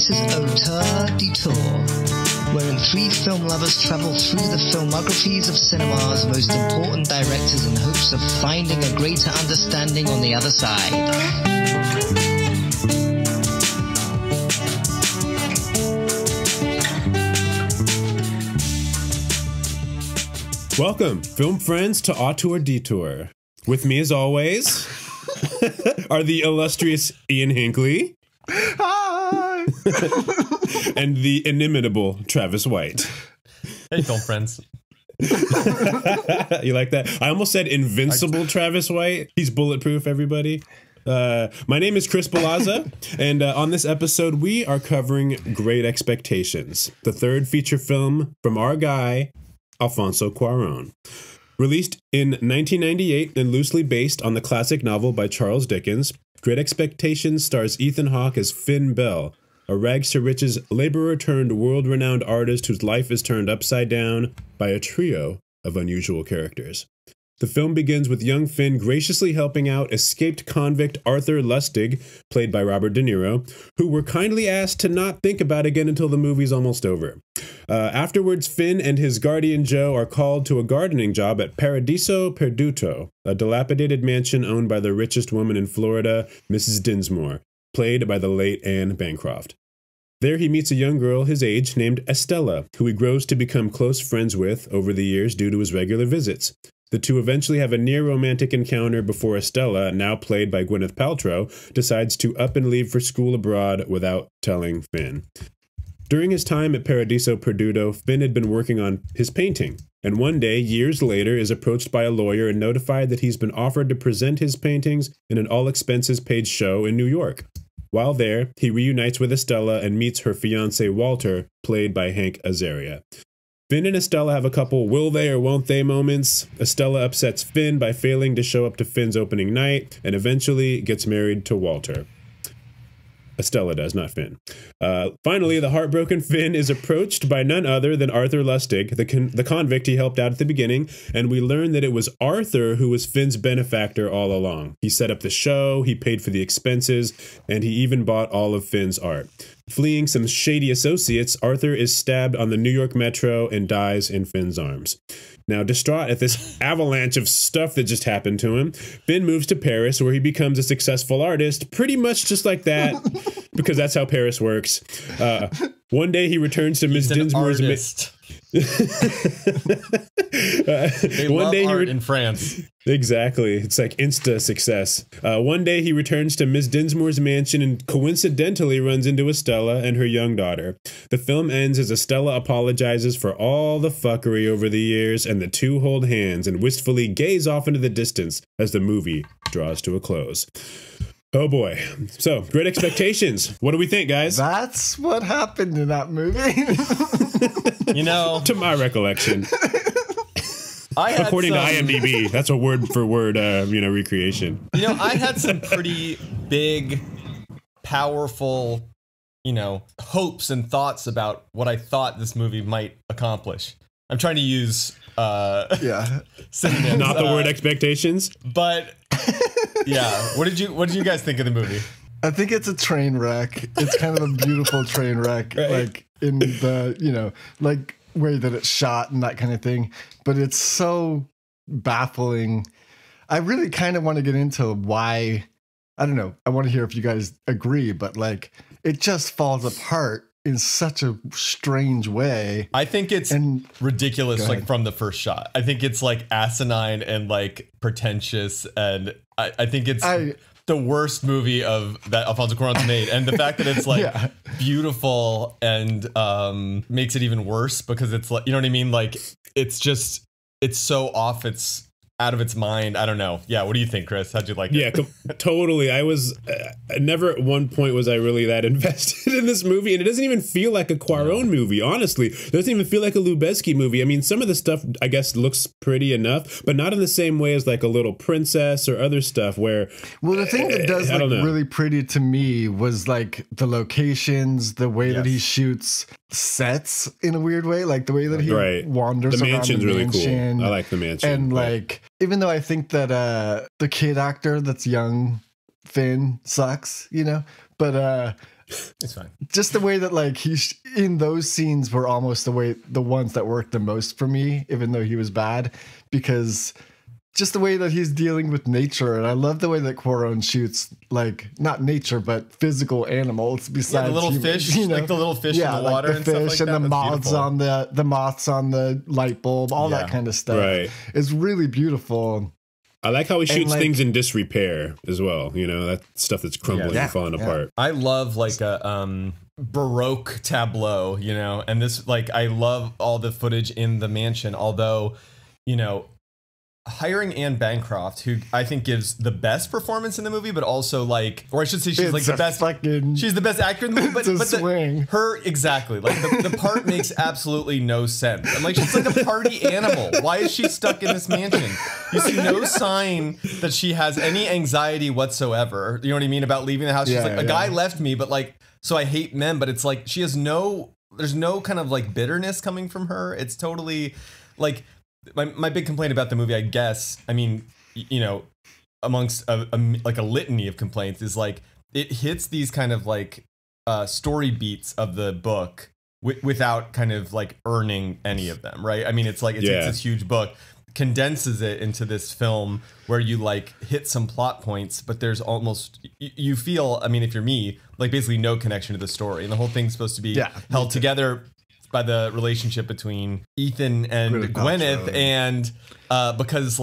This is Auteur Detour, wherein three film lovers travel through the filmographies of cinema's most important directors in hopes of finding a greater understanding on the other side. Welcome, film friends, to Auteur Detour. With me, as always, are the illustrious Ian Hinckley. Hi! And the inimitable Travis White. Hey, film friends. You like that? I almost said invincible Travis White. He's bulletproof, everybody. My name is Chris Balaza, and on this episode, we are covering Great Expectations, the third feature film from our guy, Alfonso Cuaron. Released in 1998 and loosely based on the classic novel by Charles Dickens, Great Expectations stars Ethan Hawke as Finn Bell, a rags-to-riches, laborer-turned world-renowned artist whose life is turned upside down by a trio of unusual characters. The film begins with young Finn graciously helping out escaped convict Arthur Lustig, played by Robert De Niro, who were kindly asked to not think about again until the movie's almost over. Afterwards, Finn and his guardian Joe are called to a gardening job at Paradiso Perduto, a dilapidated mansion owned by the richest woman in Florida, Mrs. Dinsmore, played by the late Anne Bancroft. There he meets a young girl his age named Estella, who he grows to become close friends with over the years due to his regular visits. The two eventually have a near-romantic encounter before Estella, now played by Gwyneth Paltrow, decides to up and leave for school abroad without telling Finn. During his time at Paradiso Perduto, Finn had been working on his painting, and one day, years later, is approached by a lawyer and notified that he's been offered to present his paintings in an all-expenses-paid show in New York. While there, he reunites with Estella and meets her fiancé Walter, played by Hank Azaria. Finn and Estella have a couple will they or won't they moments. Estella upsets Finn by failing to show up to Finn's opening night, and eventually gets married to Walter. Estella does, not Finn. Finally, the heartbroken Finn is approached by none other than Arthur Lustig, the convict he helped out at the beginning, and we learn that it was Arthur who was Finn's benefactor all along. He set up the show, he paid for the expenses, and he even bought all of Finn's art. Fleeing some shady associates, Arthur is stabbed on the New York Metro and dies in Finn's arms. Now, distraught at this avalanche of stuff that just happened to him, Finn moves to Paris, where he becomes a successful artist, pretty much just like that, because that's how Paris works. One day he returns to Miss Dinsmore's... They love art in France. Exactly. It's like insta success. One day he returns to Miss Dinsmore's mansion and coincidentally runs into Estella and her young daughter. The film ends as Estella apologizes for all the fuckery over the years, and the two hold hands and wistfully gaze off into the distance as the movie draws to a close. Oh boy. So, Great Expectations. What do we think, guys? That's what happened in that movie. You know, To my recollection. According to IMDb, that's a word for word, recreation. You know, I had some pretty big, powerful, hopes and thoughts about what I thought this movie might accomplish. I'm trying to use synonyms. Not the word expectations, but yeah. What did you guys think of the movie? I think it's a train wreck. It's kind of a beautiful train wreck, right? Like in the like way that it's shot and that kind of thing. But it's so baffling. I really kind of want to get into why. I don't know. I want to hear if you guys agree, but like it just falls apart in such a strange way. I think it's ridiculous, like from the first shot. I think it's like asinine and like pretentious, and I think it's the worst movie of that Alfonso Cuaron's made. And the fact that it's like beautiful and makes it even worse because it's like, you know what I mean? Like it's so off. It's out of its mind. I don't know. Yeah. What do you think, Chris? How'd you like it? Yeah, totally. I was never at one point was I really that invested in this movie. And it doesn't even feel like a Cuaron movie, honestly. It doesn't even feel like a Lubezki movie. I mean, some of the stuff, I guess, looks pretty enough, but not in the same way as like a Little Princess or other stuff where... Well, the thing that does look really pretty to me was like the locations, the way that he shoots sets in a weird way, like the way that he wanders around the mansion. Really cool. I like the mansion. And like, even though I think that the kid actor that's young Finn sucks, but It's fine. Just the way that like he's in those scenes were almost the ones that worked the most for me, even though he was bad, because just the way that he's dealing with nature. And I love the way that Cuarón shoots, like not nature, but physical animals besides the little fish, like the little fish in the water, like the and fish stuff like and that. the moths on the moths on the light bulb, all that kind of stuff. Right. It's really beautiful. I like how he shoots things in disrepair as well. You know, that stuff that's crumbling and falling apart. I love like a Baroque tableau, you know, and this, like, I love all the footage in the mansion, although, you know, hiring Anne Bancroft, who I think gives the best performance in the movie, but also like, or I should say she's like the best, she's the best actor in the movie, but exactly, like the part makes absolutely no sense. I'm like, she's like a party animal. Why is she stuck in this mansion? You see no sign that she has any anxiety whatsoever. You know what I mean? About leaving the house. She's like, a guy left me, but like, so I hate men, but it's like, she has there's no kind of like bitterness coming from her. It's totally like, my big complaint about the movie, I guess, I mean, you know, amongst like a litany of complaints, is like it hits these kind of like story beats of the book without kind of like earning any of them, right? I mean, it's like it takes this huge book, condenses it into this film where you like hit some plot points, but there's almost, you feel, I mean, if you're me, like basically no connection to the story, and the whole thing's supposed to be held together by the relationship between Ethan and Gwyneth, and because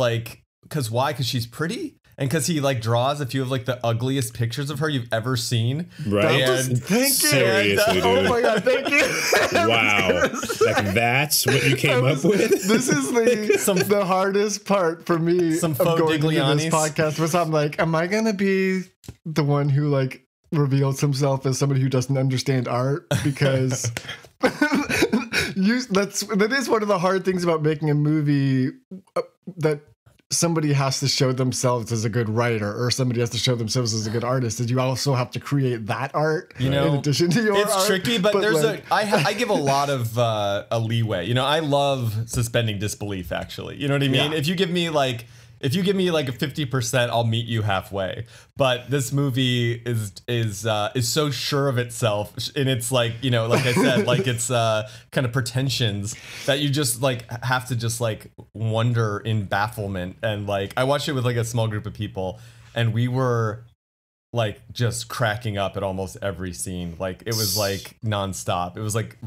why? Because she's pretty, and because he like draws a few of like the ugliest pictures of her you've ever seen. Right. Thank you. Seriously, dude. Oh my god, thank you. Wow. Like that's what you came up with? This is the hardest part for me of going into this podcast, was I'm like, am I gonna be the one who like reveals himself as somebody who doesn't understand art? Because that is one of the hard things about making a movie, that somebody has to show themselves as a good writer, or somebody has to show themselves as a good artist, is you also have to create that art, you know, in addition to your art. It's tricky, but there's like, I give a lot of a leeway. You know, I love suspending disbelief, actually. You know what I mean? If you give me like a 50%, I'll meet you halfway. But this movie is so sure of itself, and it's like, you know, like I said, like it's kind of pretensions, that you just like have to just like wonder in bafflement. And like I watched it with like a small group of people, and we were like just cracking up at almost every scene. Like it was like nonstop. It was like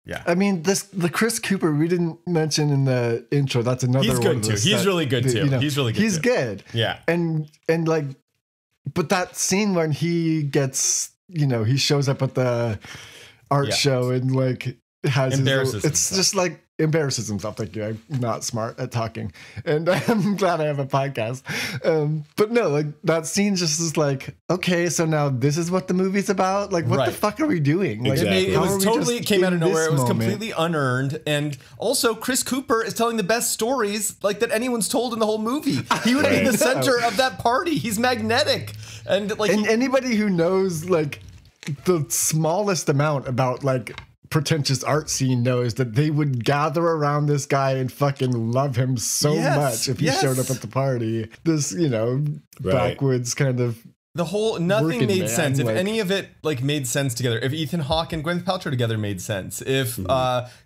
yeah. I mean, the Chris Cooper we didn't mention in the intro. That's another one. He's good too. He's really good too. You know, he's really good. He's good. Yeah. And like, but that scene when he gets, you know, he shows up at the art show and like has it's just like embarrasses himself. Thank you. I'm not smart at talking, and I'm glad I have a podcast. But no, like that scene just is like, okay, so now this is what the movie's about. Like, what the fuck are we doing? Like, exactly. It came out of nowhere. It was completely unearned, and also Chris Cooper is telling the best stories like that anyone's told in the whole movie. He would be in the center of that party. He's magnetic, and like, and anybody who knows like the smallest amount about like pretentious art scene knows that they would gather around this guy and fucking love him so much if he showed up at the party. This, you know, backwoods kind of the whole nothing made sense. If any of it like made sense together, if Ethan Hawke and Gwyneth Paltrow together made sense, if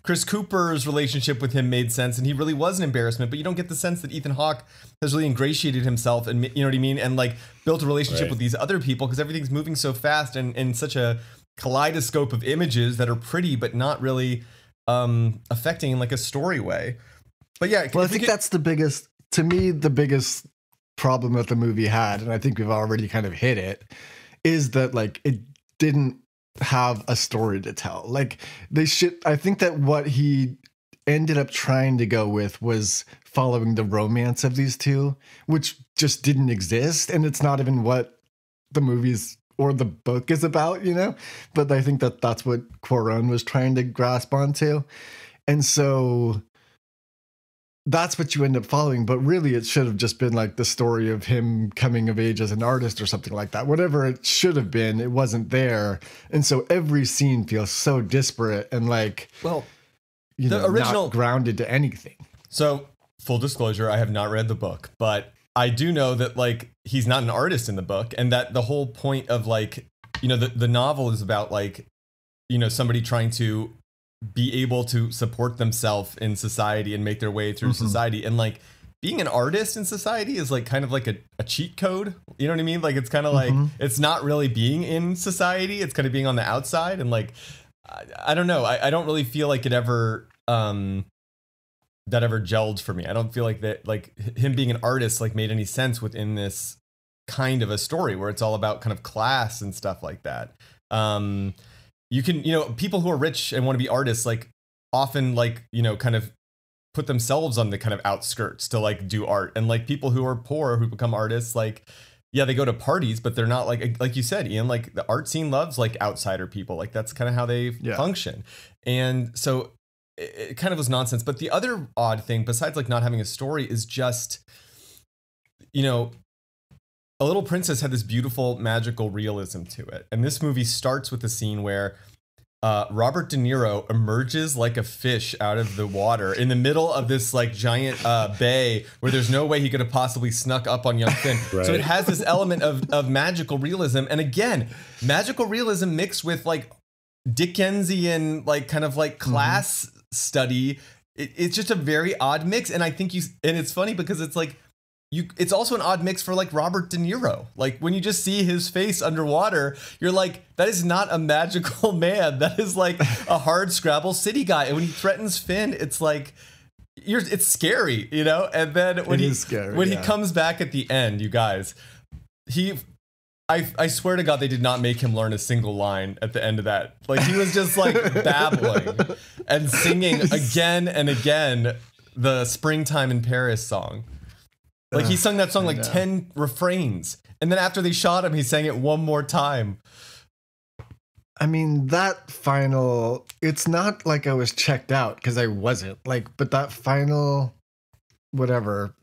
Chris Cooper's relationship with him made sense, and he really was an embarrassment, but you don't get the sense that Ethan Hawke has really ingratiated himself, and you know what I mean, and like built a relationship with these other people, because everything's moving so fast and in such a kaleidoscope of images that are pretty but not really affecting in like a story way. But yeah, well, I think that's the biggest problem that the movie had, and I think we've already kind of hit it, is that like it didn't have a story to tell. Like I think that what he ended up trying to go with was following the romance of these two, which just didn't exist, and it's not even what the movie's or the book is about, you know? But I think that that's what Cuarón was trying to grasp onto. And so that's what you end up following. But really, it should have just been like the story of him coming of age as an artist or something like that. Whatever it should have been, it wasn't there. And so every scene feels so disparate and like, well, you know, not grounded to anything. So full disclosure, I have not read the book, but I do know that like he's not an artist in the book, and that the whole point of like, you know, the novel is about like, you know, somebody trying to be able to support themselves in society and make their way through society. And like being an artist in society is like kind of like a cheat code. You know what I mean? Like it's kind of like, it's not really being in society. It's kind of being on the outside. And like, I don't know. I don't really feel like it ever, that ever gelled for me. I don't feel like that, like him being an artist, like made any sense within this kind of a story where it's all about kind of class and stuff like that. You can, you know, people who are rich and want to be artists, like often like, you know, kind of put themselves on the kind of outskirts to like do art. And like people who are poor who become artists, like, yeah, they go to parties, but they're not like you said, Ian, like the art scene loves like outsider people. Like that's kind of how they function. And so it kind of was nonsense. But the other odd thing, besides like not having a story, is just, you know, A Little Princess had this beautiful magical realism to it. And this movie starts with a scene where Robert De Niro emerges like a fish out of the water in the middle of this like giant bay where there's no way he could have possibly snuck up on young Finn. Right. So it has this element of magical realism. And again, magical realism mixed with like Dickensian, like kind of like class study. It's just a very odd mix. And I think and it's funny because it's like, it's also an odd mix for like Robert De Niro. Like when you just see his face underwater, you're like, that is not a magical man. That is like a hard scrabble city guy. And when he threatens Finn, it's like, it's scary, you know? And then when he comes back at the end, you guys, I swear to God, they did not make him learn a single line at the end of that. Like he was just like babbling and singing again and again the Springtime in Paris song. Like he sung that song like 10 refrains. And then after they shot him, he sang it one more time. I mean, that final, it's not like I was checked out because I wasn't. Like, but that final, whatever,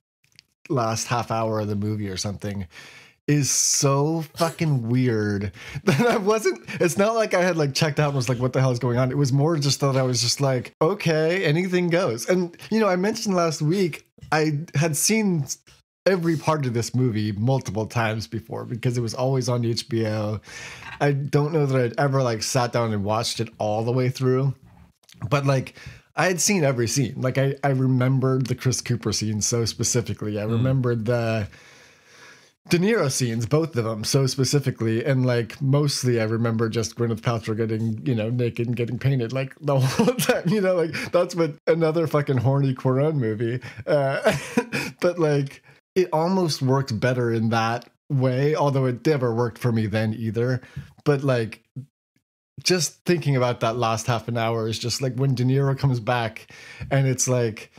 last half hour of the movie or something is so fucking weird that I wasn't, it's not like I had like checked out and was like, what the hell is going on? It was more just that I was just like, okay, anything goes. And, you know, I mentioned last week, I had seen every part of this movie multiple times before because it was always on HBO. I don't know that I'd ever like sat down and watched it all the way through, but like I had seen every scene. Like I remembered the Chris Cooper scene so specifically. I remembered the De Niro scenes, both of them, so specifically. And like mostly I remember just Gwyneth Paltrow getting, you know, naked and getting painted like the whole time, you know, like that's what another fucking horny Cuaron movie. But like it almost works better in that way, although it never worked for me then either. But like just thinking about that last half an hour is just like when De Niro comes back and it's like,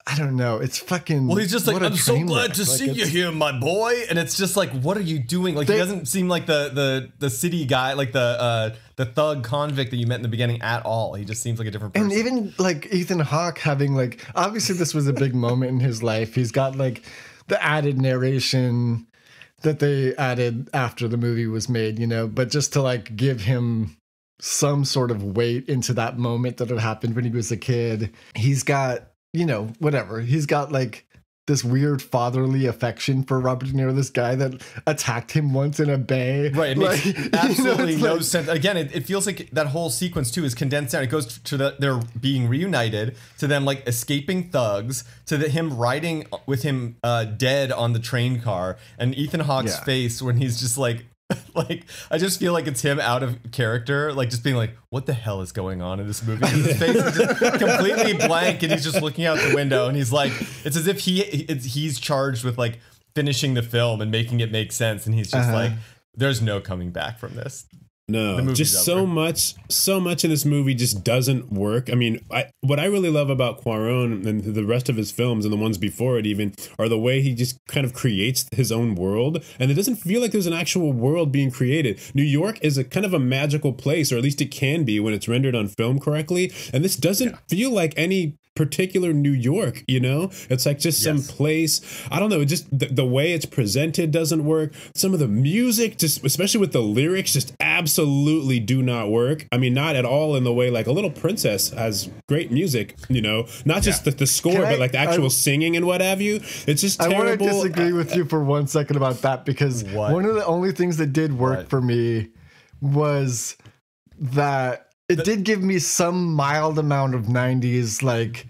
I don't know. It's fucking. Well, he's just like, I'm so glad to see you here, my boy. And it's just like, what are you doing? Like, he doesn't seem like the city guy, like the thug convict that you met in the beginning at all. He just seems like a different person. And even like Ethan Hawke having like, obviously this was a big moment in his life. He's got like the added narration that they added after the movie was made, you know, but just to like give him some sort of weight into that moment that had happened when he was a kid. He's got, you know, whatever. He's got like this weird fatherly affection for Robert De Niro, this guy that attacked him once in a bay. Right. It makes absolutely no sense. Again, it feels like that whole sequence too is condensed down. It goes to they're being reunited, to them like escaping thugs, to him riding with him dead on the train car, and Ethan Hawke's face when he's just like I just feel like it's him out of character, like just being like, what the hell is going on in this movie? And his face is just completely blank and he's just looking out the window and he's like, it's as if he's charged with like finishing the film and making it make sense. And he's just like, there's no coming back from this. No, just so much in this movie just doesn't work. I mean, what I really love about Cuaron and the rest of his films and the ones before it even are the way he just kind of creates his own world. And it doesn't feel like there's an actual world being created. New York is a kind of a magical place, or at least it can be when it's rendered on film correctly. And this doesn't feel like any particular New York, you know? It's like just some place. I don't know, just the way it's presented doesn't work. Some of the music, just especially with the lyrics, just absolutely do not work. I mean, not at all in the way like A Little Princess has great music, you know, not just the score, but like the actual singing and what have you. It's just terrible. I want to disagree with you for 1 second about that, because one of the only things that did work for me was that it did give me some mild amount of 90s, like,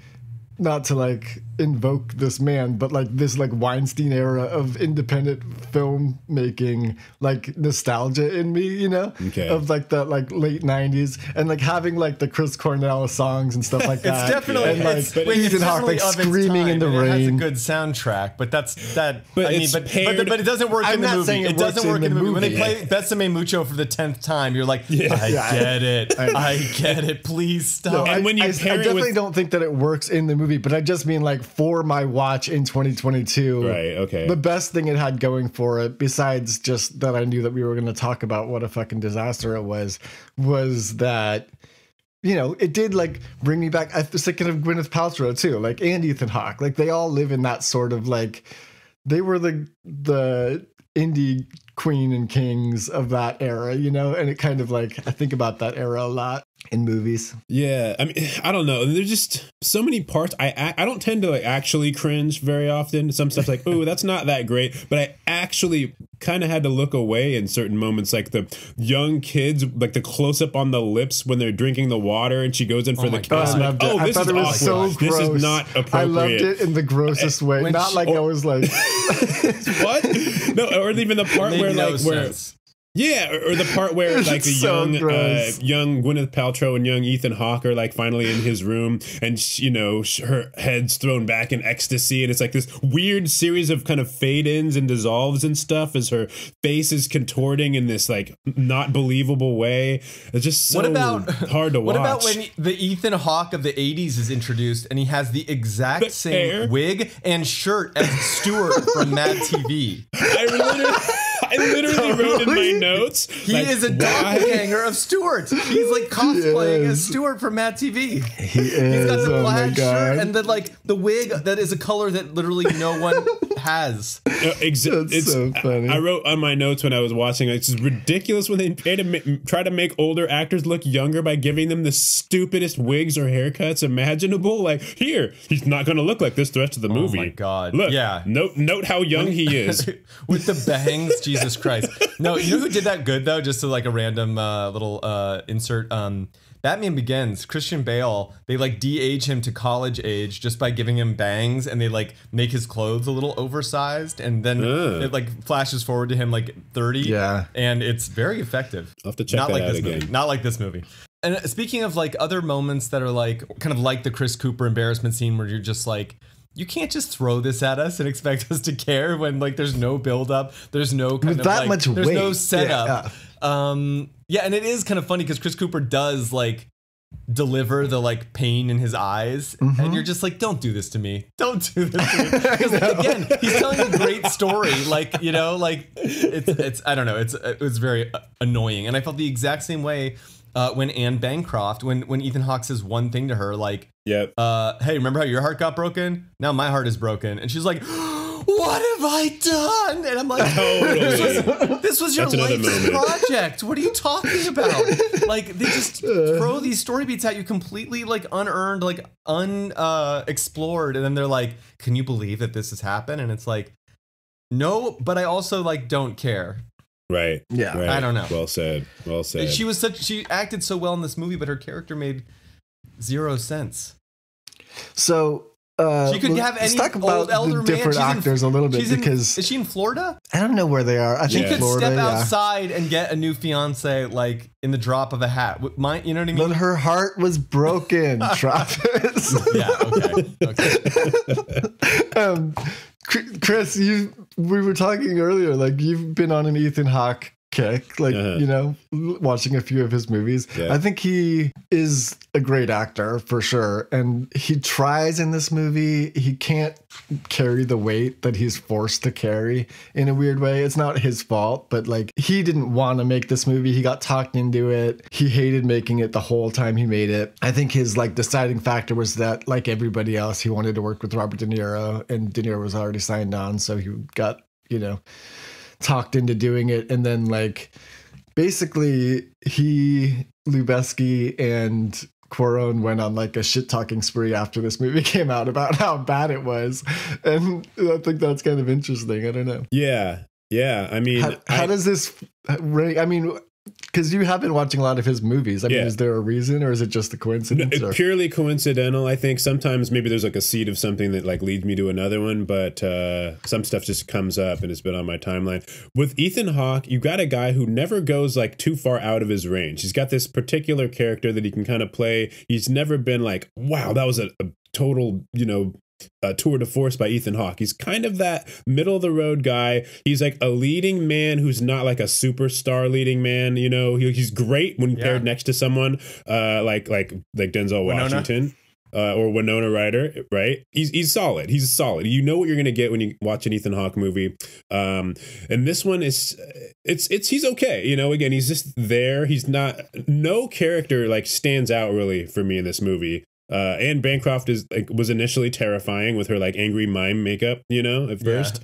not to like invoke this man, but like this like Weinstein era of independent filmmaking, like nostalgia in me, you know, of like the like late 90s, and like having like the Chris Cornell songs and stuff like that. It's definitely, and like Ethan Hawke like screaming in the rain. It has a good soundtrack, but that's that. But I mean, but it doesn't work in the movie. It doesn't work in the movie. When they play Besame Mucho for the 10th time, you're like, I get it. I get it. Please stop. No, and when you I definitely don't think that it works in the movie, but I just mean like for my watch in 2022, right? Okay. The best thing it had going for it, besides just that I knew that we were going to talk about what a fucking disaster it was that, you know, it did like bring me back. I was thinking of Gwyneth Paltrow too, like, and Ethan Hawke. Like, they all live in that sort of like, they were the indie queen and kings of that era, you know, and it kind of like, I think about that era a lot in movies. Yeah, I mean, I don't know. There's just so many parts. I don't tend to like actually cringe very often. Some stuff's like, oh, that's not that great. But I actually kind of had to look away in certain moments, like the young kids, like the close up on the lips when they're drinking the water, and she goes in for the kiss. Like, this is awkward. So this is not appropriate. I loved it in the grossest way. Not like I was like, what? No, or even the part where like where. Yeah, or the part where like the young Gwyneth Paltrow and young Ethan Hawke are like finally in his room, and you know, her head's thrown back in ecstasy, and it's like this weird series of kind of fade-ins and dissolves and stuff as her face is contorting in this like not believable way. It's just so hard to watch. What about when the Ethan Hawke of the 80s is introduced and he has the exact same wig and shirt as Stuart from MADtv? I literally wrote in my notes. He is a doppelganger of Stuart. He's like cosplaying as Stuart from MADtv. He is. He's got the black shirt and then like the wig that is a color that literally no one has. It's so funny. I wrote on my notes when I was watching, it's ridiculous when they try to make older actors look younger by giving them the stupidest wigs or haircuts imaginable. Like, here, he's not going to look like this the rest of the movie. Oh my God. Look, yeah. Note how young he is. With the bangs, Jesus Christ. No, you know who did that good though? Just to like a random little insert. Batman Begins, Christian Bale, they like de-age him to college age just by giving him bangs, and they like make his clothes a little oversized, and then it like flashes forward to him like 30. Yeah. And it's very effective. I'll have to check that out again. Not like this movie. And speaking of like other moments that are like kind of like the Chris Cooper embarrassment scene where you're just like, you can't just throw this at us and expect us to care when like there's no build up, there's no kind of that like, much there's weight. no setup. Yeah, and it is kind of funny because Chris Cooper does like deliver the like pain in his eyes, and you're just like, don't do this to me, don't do this to me, because again, he's telling a great story, like, you know, like it's I don't know, it was very annoying, and I felt the exact same way when Anne Bancroft, when Ethan Hawke says one thing to her, like, hey, remember how your heart got broken? Now my heart is broken. And she's like, what have I done? And I'm like, this was your life project. What are you talking about? Like, they just throw these story beats at you completely like unearned, like unexplored. And then they're like, can you believe that this has happened? And it's like, no, but I also like don't care. Right. Yeah. Right. I don't know. Well said. Well said. She acted so well in this movie, but her character made 0 sense. So she could have any talk about old elder the different actors a little bit, because is she in Florida? I don't know where they are. I think she could Florida, step outside and get a new fiance like in the drop of a hat. You know what I mean? But her heart was broken, Travis. Yeah. Okay. Chris, we were talking earlier, like you've been on an Ethan Hawke kick, like, you know, watching a few of his movies. I think he is a great actor for sure, and he tries in this movie. He can't carry the weight that he's forced to carry in a weird way. It's not his fault, but like, he didn't want to make this movie. He got talked into it. He hated making it the whole time he made it. I think his like deciding factor was that, like everybody else, he wanted to work with Robert De Niro, and De Niro was already signed on, so he got, you know, talked into doing it. And then like basically Lubeski and Cuaron went on like a shit talking spree after this movie came out about how bad it was, and I think that's kind of interesting. I don't know. Yeah I mean, how does this rank? I mean, because you have been watching a lot of his movies. I mean, is there a reason, or is it just a coincidence? It's purely coincidental. I think sometimes maybe there's like a seed of something that like leads me to another one, but some stuff just comes up and it's been on my timeline. With Ethan Hawke, you got a guy who never goes like too far out of his range. He's got this particular character that he can kind of play. He's never been like, wow, that was a total, tour de force by Ethan Hawke. He's kind of that middle of the road guy. He's like a leading man who's not like a superstar leading man. He's great when paired next to someone like Denzel Washington or Winona Ryder. Right? He's solid. He's solid. You know what you're gonna get when you watch an Ethan Hawke movie. And this one is he's okay. Again, he's just there. He's not. No character like stands out really for me in this movie. Anne Bancroft was initially terrifying with her like angry mime makeup, at first,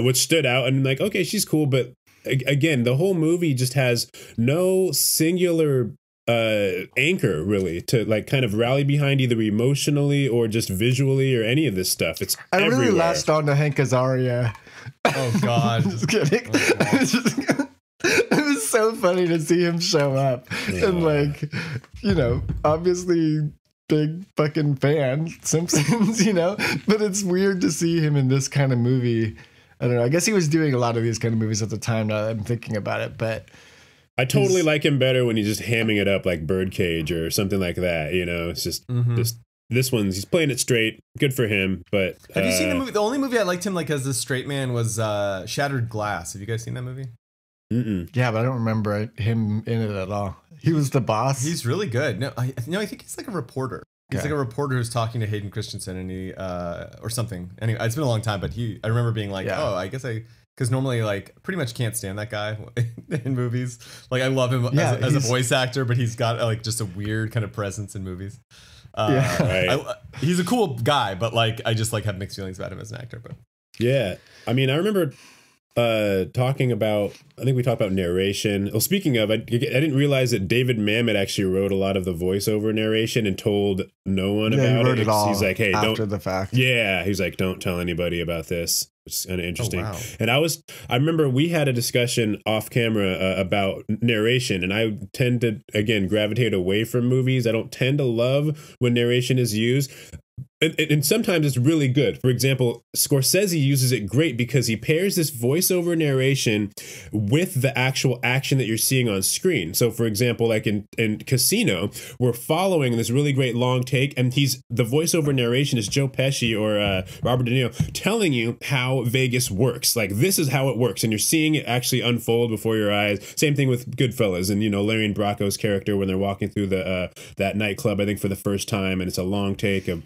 which stood out, and like, okay, she's cool, but again, the whole movie just has no singular anchor really to like kind of rally behind either emotionally or just visually or any of this stuff. It's I everywhere. Really latched on to Hank Azaria. Oh God, just kidding. It was so funny to see him show up and like, obviously. Big fucking fan, Simpsons, but it's weird to see him in this kind of movie. I don't know. I guess he was doing a lot of these kind of movies at the time. Now that I'm thinking about it, but I totally like him better when he's just hamming it up like Birdcage or something like that. It's just this one's he's playing it straight. Good for him. But have you seen the movie? The only movie I liked him like as a straight man was Shattered Glass. Have you guys seen that movie? Yeah, but I don't remember him in it at all. He was the boss. He's really good. No, I think he's like a reporter. He's like a reporter who's talking to Hayden Christensen, and he or something. Anyway, it's been a long time, but I remember being like, because normally like pretty much can't stand that guy in movies. Like I love him as a voice actor, but he's got like just a weird kind of presence in movies. He's a cool guy, but like I just like have mixed feelings about him as an actor. But yeah, I mean, I remember. Talking about, I think we talked about narration. Well, speaking of, I didn't realize that David Mamet actually wrote a lot of the voiceover narration and told no one about it. He's like, hey, after the fact. Yeah, he's like, don't tell anybody about this. It's kind of interesting. Oh, wow. And I remember we had a discussion off camera about narration, and I tend to, again, gravitate away from movies. I don't tend to love when narration is used. And sometimes it's really good. For example, Scorsese uses it great because he pairs this voiceover narration with the actual action that you're seeing on screen. So, for example, like in Casino, we're following this really great long take, and the voiceover narration is Joe Pesci or Robert De Niro telling you how Vegas works. Like, this is how it works, and you're seeing it actually unfold before your eyes. Same thing with Goodfellas and, Larry and Bracco's character when they're walking through that nightclub, I think, for the first time, and it's a long take of,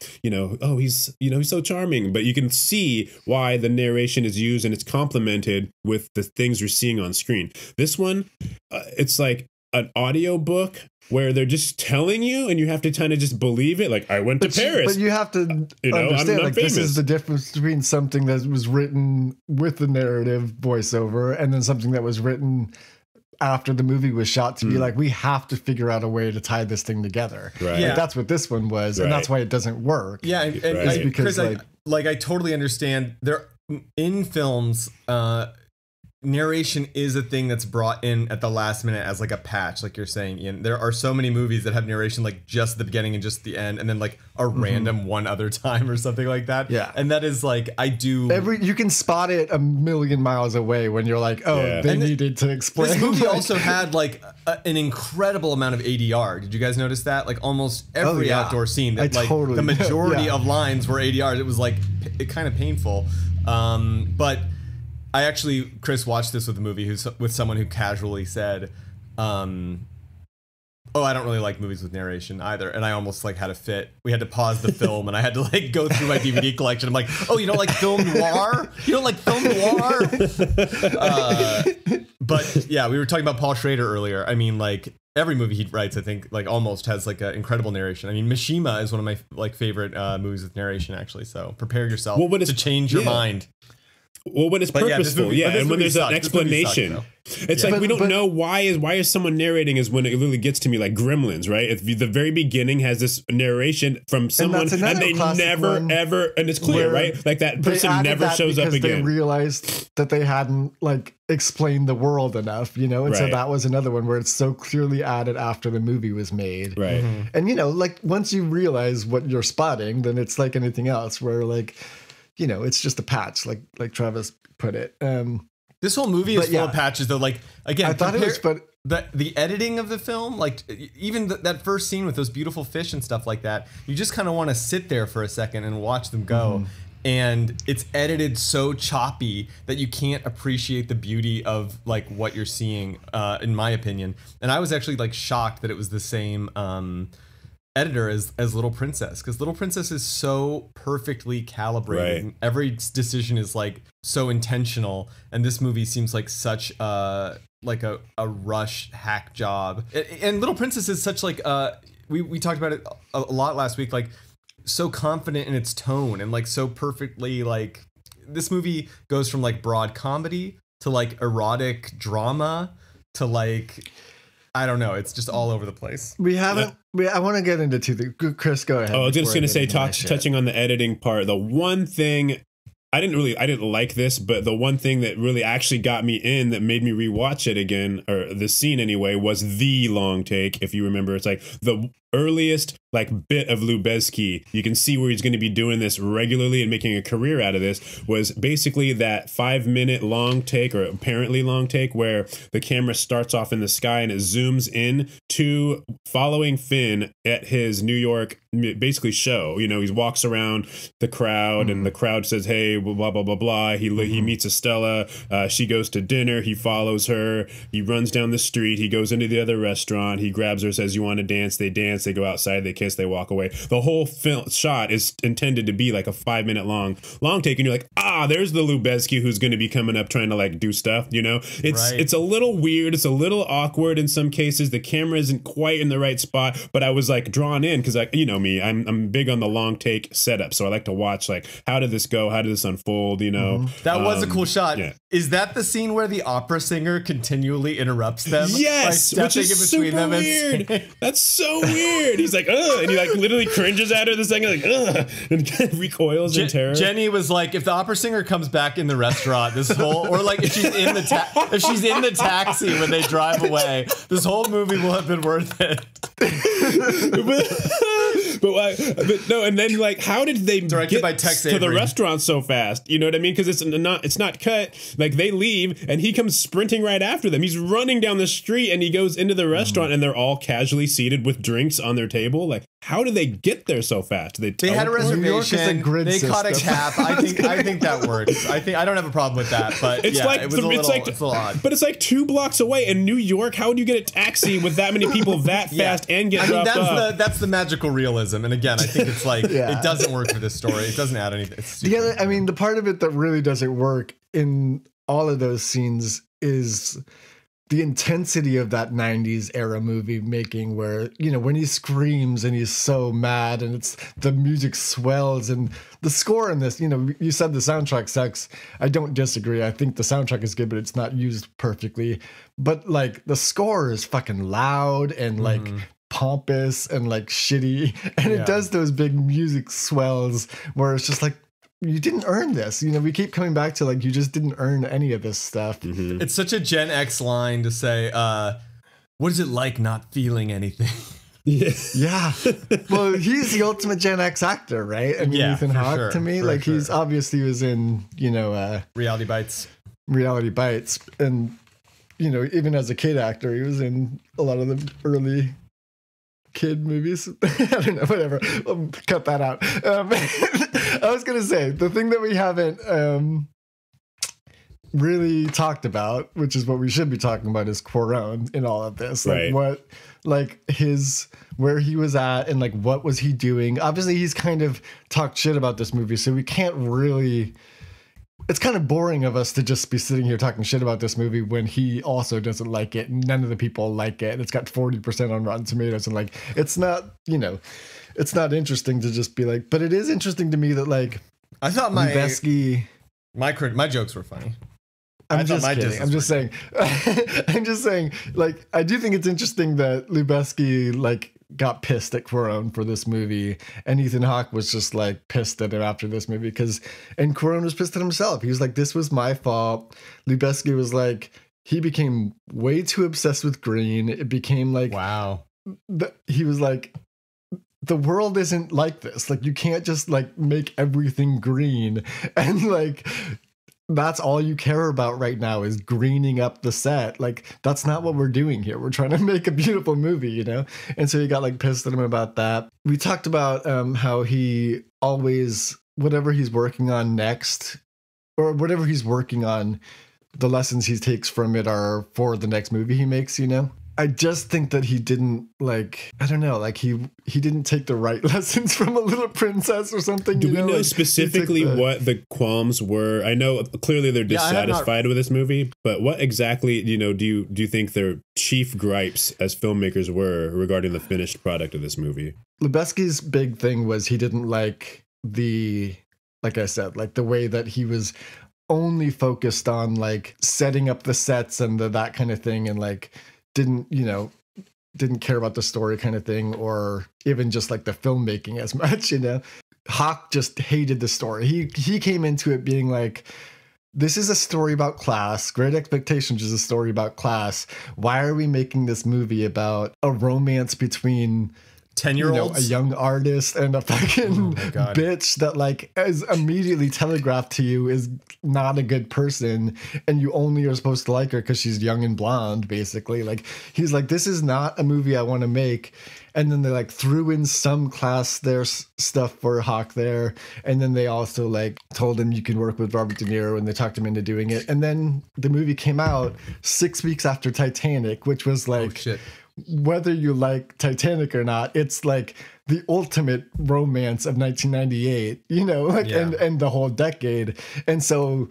oh, he's so charming, but you can see why the narration is used and it's complemented with the things you're seeing on screen. This one, it's like an audio book where they're just telling you and you have to kind of just believe it. Like, I went to Paris. But you have to understand, like, this is the difference between something that was written with the narrative voiceover and then something that was written after the movie was shot to be like, we have to figure out a way to tie this thing together. Right. Yeah. Like, that's what this one was, and that's why it doesn't work. Yeah, and because Chris, I totally understand. There in films, narration is a thing that's brought in at the last minute as like a patch, like you're saying, Ian. There are so many movies that have narration like just the beginning and just the end, and then like a random one other time or something like that. Yeah, and that is like you can spot it a million miles away when you're like, oh, they needed to explain. This movie also had like an incredible amount of ADR. Did you guys notice that? Like almost every outdoor scene, that like the majority of lines were ADRs. It was like kind of painful, but. I actually, Chris, watched this with a movie with someone who casually said, oh, I don't really like movies with narration either. And I almost like had a fit. We had to pause the film and I had to like go through my DVD collection. I'm like, oh, you don't like film noir? You don't like film noir? But yeah, we were talking about Paul Schrader earlier. I mean, like every movie he writes, I think like almost has like an incredible narration. I mean, Mishima is one of my like favorite movies with narration actually. So prepare yourself to change your mind. Well, when it's purposeful, and when there's an explanation. It's like we don't know why is someone narrating is when it really gets to me, like Gremlins, right? At the very beginning has this narration from someone and they never ever, and it's clear, right? Like that person never shows up again. They realized that they hadn't like explained the world enough, you know? And so that was another one where it's so clearly added after the movie was made. Right. And you know, like once you realize what you're spotting, then it's like anything else where like, you know, it's just a patch, like Travis put it. This whole movie is full of patches, though. Like again, I thought it was, but the editing of the film, like even that first scene with those beautiful fish and stuff like that, you just kind of want to sit there for a second and watch them go. And it's edited so choppy that you can't appreciate the beauty of like what you're seeing, in my opinion. And I was actually like shocked that it was the same editor as Little Princess, because Little Princess is so perfectly calibrated and every decision is like so intentional, and this movie seems like such a rush hack job. And Little Princess is such like we talked about it a lot last week, like so confident in its tone and like so perfectly, like this movie goes from like broad comedy to like erotic drama to like, I don't know. It's just all over the place. We haven't. I want to get into two. Chris, go ahead. Oh, I was just going to say, touching on the editing part. The one thing I didn't like this, but the one thing that really actually got me in, that made me rewatch it again, or the scene anyway, was the long take. If you remember, it's like the earliest like bit of Lubezki. You can see where he's going to be doing this regularly and making a career out of this, was basically that 5-minute long take, or apparently long take, where the camera starts off in the sky and it zooms in to following Finn at his New York basically show. You know, he walks around the crowd and the crowd says, hey, blah, blah, blah, blah. He meets Estella. She goes to dinner. He follows her. He runs down the street. He goes into the other restaurant. He grabs her, says, you want to dance? They dance. They go outside. They kiss. They walk away. The whole film shot is intended to be like a 5-minute long take. And you're like, there's the Lubezki who's going to be coming up trying to like do stuff. You know, it's a little weird. It's a little awkward in some cases. The camera isn't quite in the right spot, but I was like drawn in because, like, you know me, I'm big on the long take setup. So I like to watch like, how did this go? How did this unfold? You know, that was a cool shot. Yeah. Is that the scene where the opera singer continually interrupts them? Yes, which is super weird. That's so weird. He's like, ugh, and he like literally cringes at her the second, like, ugh, and recoils in terror. Jenny was like, if the opera singer comes back in the restaurant, this whole, or like if she's in the taxi when they drive away, this whole movie will have been worth it. but no, and then like, how did they Directed by Tex to the Avery. restaurant so fast? You know what I mean? Because it's not cut. Like they leave and he comes sprinting right after them. He's running down the street and he goes into the restaurant and they're all casually seated with drinks on their table. Like, how do they get there so fast? They had a reservation. They caught a cab. I think that works. I don't have a problem with that. But it's like it's a little odd. But it's like 2 blocks away in New York. How would you get a taxi with that many people that fast and get dropped off? That's the magical realism. And again, I think it's like it doesn't work for this story. It doesn't add anything. I mean, the part of it that really doesn't work in all of those scenes is the intensity of that 90s era movie making, where, you know, when he screams and he's so mad and it's the music swells, and the score in this, you know, you said the soundtrack sucks. I don't disagree. I think the soundtrack is good, but it's not used perfectly. But like the score is fucking loud and like pompous and like shitty, and it does those big music swells where it's just like, you didn't earn this. You know, we keep coming back to like, you just didn't earn any of this stuff. It's such a Gen X line to say, what is it like not feeling anything? Yeah. Well, he's the ultimate Gen X actor, right? I mean, Ethan Hawke to me, like he's obviously was in, you know, Reality Bites. And, you know, even as a kid actor, he was in a lot of the early kid movies. I don't know, whatever. Cut that out. I was gonna say the thing that we haven't really talked about, which is what we should be talking about, is Cuaron in all of this. Like what, like where he was at and like what was he doing? Obviously, he's kind of talked shit about this movie, so we can't really. It's kind of boring of us to just be sitting here talking shit about this movie when he also doesn't like it. None of the people like it. And it's got 40% on Rotten Tomatoes. And like, it's not, you know, it's not interesting to just be like, but it is interesting to me that like, I thought Lubezki My jokes were funny. I'm just kidding. I'm just saying. I'm just saying. Like, I do think it's interesting that Lubeski like got pissed at Cuarón for this movie, and Ethan Hawke was just like pissed at him after this movie and Cuarón was pissed at himself. He was like, "This was my fault." Lubeski was like, he became way too obsessed with green. It became like, wow. He was like, the world isn't like this. Like, you can't just like make everything green and like. That's all you care about right now is greening up the set. Like, that's not what we're doing here. We're trying to make a beautiful movie, you know? And so he got like pissed at him about that. We talked about how he always, whatever he's working on next, or whatever he's working on, the lessons he takes from it are for the next movie he makes, you know? I just think that he didn't like, I don't know, like he didn't take the right lessons from A Little Princess or something. Do we know like, specifically what the qualms were? I know clearly they're dissatisfied with this movie, but what exactly, you know, do you think their chief gripes as filmmakers were regarding the finished product of this movie? Lubeski's big thing was he didn't like like I said, like the way that he was only focused on like setting up the sets and that kind of thing, and like didn't care about the story kind of thing, or even just like the filmmaking as much, you know. Hawke just hated the story. He came into it being like, this is a story about class. Great Expectations is a story about class. Why are we making this movie about a romance between 10-year-olds, a young artist and a fucking bitch that like is immediately telegraphed to you is not a good person, and you only are supposed to like her because she's young and blonde, basically. Like, he's like, this is not a movie I want to make. And then they like threw in some class their stuff for Hawke there, and then they also like told him you can work with Robert De Niro, and they talked him into doing it. And then the movie came out 6 weeks after Titanic, which was like, oh, shit. Whether you like Titanic or not, it's like the ultimate romance of 1998, you know, like, and the whole decade. And so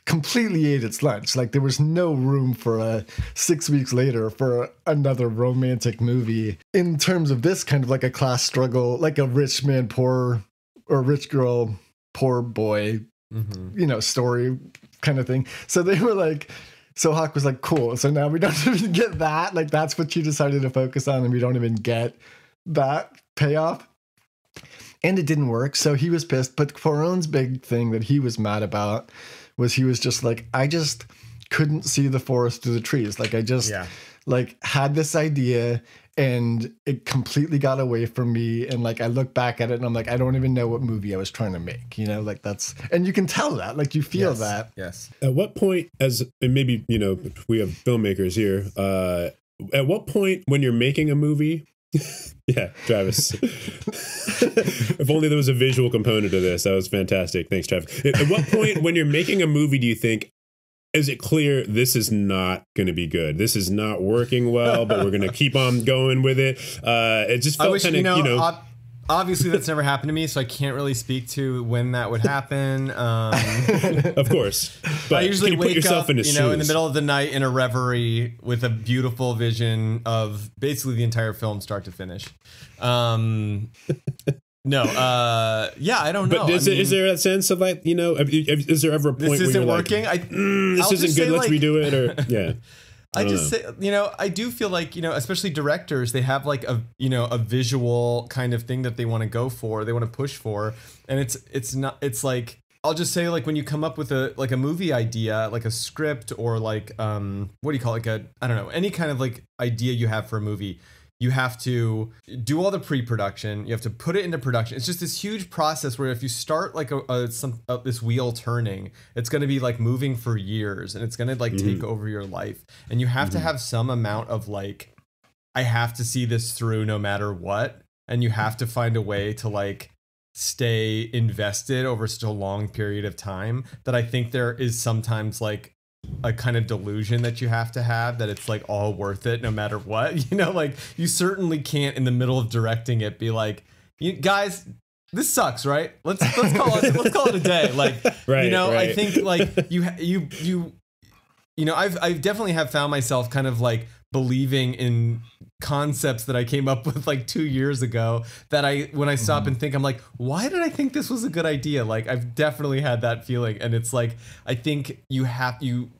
completely ate its lunch. Like, there was no room for 6 weeks later for another romantic movie in terms of this kind of like a class struggle, like a rich man, poor, or rich girl, poor boy, you know, story kind of thing. So they were like, so Hawke was like, cool. So now we don't even get that. Like, that's what you decided to focus on, and we don't even get that payoff. And it didn't work. So he was pissed. But Cuarón's big thing that he was mad about was he was just like, I just couldn't see the forest through the trees. Like, I just like had this idea and it completely got away from me. And like, I look back at it and I'm like, I don't even know what movie I was trying to make, you know, like that's, and you can tell that, like you feel that. Yes. At what point, and maybe, you know, we have filmmakers here, at what point when you're making a movie, yeah, Travis, if only there was a visual component to this, that was fantastic. Thanks, Travis. At what point when you're making a movie, do you think, is it clear this is not going to be good? This is not working well, but we're going to keep on going with it. It just felt kind of, you know. Obviously, that's never happened to me, so I can't really speak to when that would happen. Of course, but I usually wake up, in you know, in the middle of the night in a reverie with a beautiful vision of basically the entire film, start to finish. No, yeah, I don't know. But is there a sense of like, you know, is there ever a point this where isn't you're working? Like, this isn't good, let's redo it, or yeah. I just say, you know, I do feel like, you know, especially directors, they have like a, you know, a visual kind of thing that they want to go for, they want to push for, and it's not, like, I'll just say, like, when you come up with a movie idea, like a script, or like what do you call it, like I don't know, any kind of like idea you have for a movie, you have to do all the pre-production. You have to put it into production. It's just this huge process where if you start like this wheel turning, it's going to be like moving for years, and it's going to like take over your life. And you have to have some amount of like, I have to see this through no matter what. And you have to find a way to like stay invested over such a long period of time, that I think there is sometimes like a kind of delusion that you have to have, that it's like all worth it no matter what, you know, like you certainly can't in the middle of directing it be like, you guys, this sucks, right? Let's call it a day. Like, right, you know, right. I think like you know, I've definitely have found myself kind of like believing in concepts that I came up with like 2 years ago that when I stop and think, I'm like, why did I think this was a good idea? Like, I've definitely had that feeling. And it's like, I think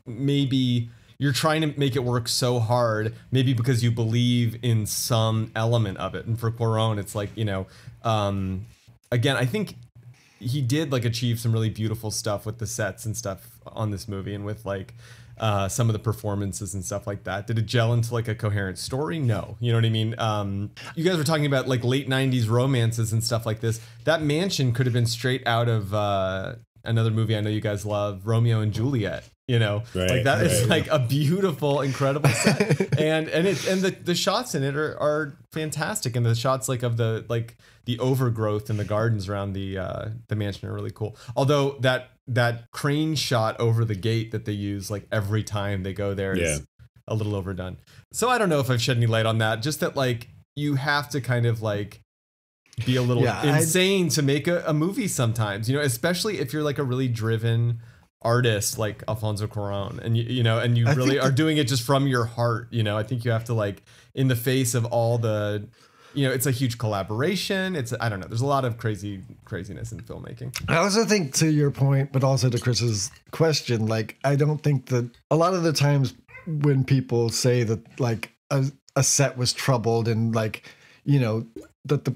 maybe you're trying to make it work so hard, maybe because you believe in some element of it. And for Cuarón, it's like, you know, again, I think he did like achieve some really beautiful stuff with the sets and stuff on this movie, and with like some of the performances and stuff like that. Did it gel into like a coherent story? No. You know what I mean? You guys were talking about like late 90s romances and stuff like this. That mansion could have been straight out of another movie I know you guys love, Romeo and Juliet. You know, like that is like a beautiful, incredible set, and the shots in it are fantastic, and the shots like of the overgrowth in the gardens around the mansion are really cool. Although that crane shot over the gate that they use like every time they go there is a little overdone. So I don't know if I've shed any light on that. Just that like you have to kind of like be a little insane to make a movie sometimes, you know, especially if you're like a really driven artist like Alfonso Cuarón, and you know, and you really are doing it just from your heart. You know, I think you have to, like, in the face of all the, you know, it's a huge collaboration. I don't know. There's a lot of craziness in filmmaking. I also think, to your point, but also to Chris's question, like, I don't think that a lot of the times when people say that like a set was troubled and like, you know, that the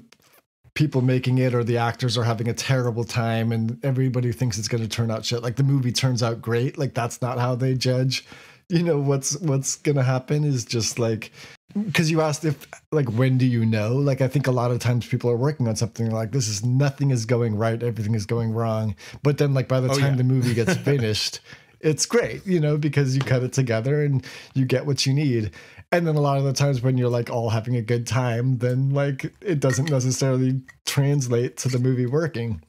people making it or the actors are having a terrible time and everybody thinks it's going to turn out shit, like the movie turns out great, like that's not how they judge, you know, what's going to happen. Is just like, because you asked if like, when do you know, like I think a lot of times people are working on something like this is nothing is going right, everything is going wrong, but then like by the time the movie gets finished it's great, you know, because you cut it together and you get what you need. And then a lot of the times when you're like all having a good time, then like it doesn't necessarily translate to the movie working.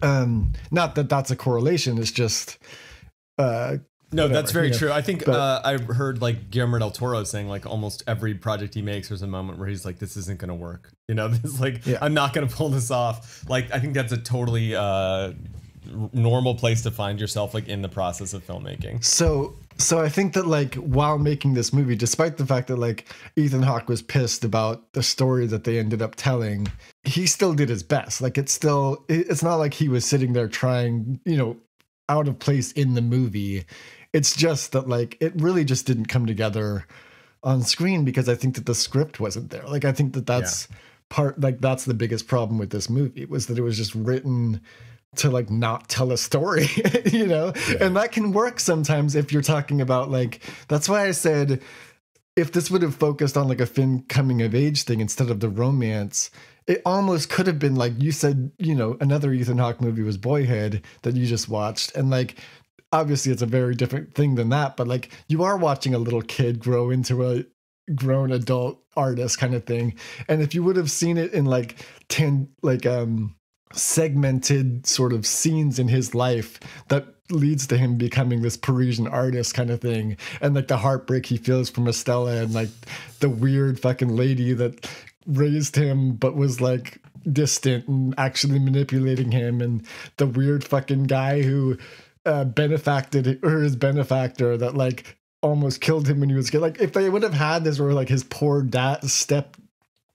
Not that that's a correlation. It's just no, whatever, that's very true. I think I've heard like Guillermo del Toro saying like almost every project he makes, there's a moment where he's like, this isn't going to work. You know, this like I'm not going to pull this off. Like I think that's a totally normal place to find yourself, like in the process of filmmaking. So I think that like while making this movie, despite the fact that like Ethan Hawke was pissed about the story that they ended up telling, he still did his best. Like it's not like he was sitting there trying, you know, out of place in the movie. It's just that like it really just didn't come together on screen because I think that the script wasn't there. Like I think that that's that's the biggest problem with this movie, was that it was just written to like not tell a story, you know, and that can work sometimes if you're talking about like, that's why I said if this would have focused on like a Finn coming of age thing instead of the romance, it almost could have been like you said, you know, another Ethan Hawke movie was Boyhood that you just watched, and like obviously it's a very different thing than that, but like you are watching a little kid grow into a grown adult artist kind of thing. And if you would have seen it in like 10 segmented sort of scenes in his life that leads to him becoming this Parisian artist kind of thing, and like the heartbreak he feels from Estella, and like the weird fucking lady that raised him but was like distant and actually manipulating him, and the weird fucking guy who benefacted, or his benefactor that like almost killed him when he was a kid. Like if they would have had this, or like his poor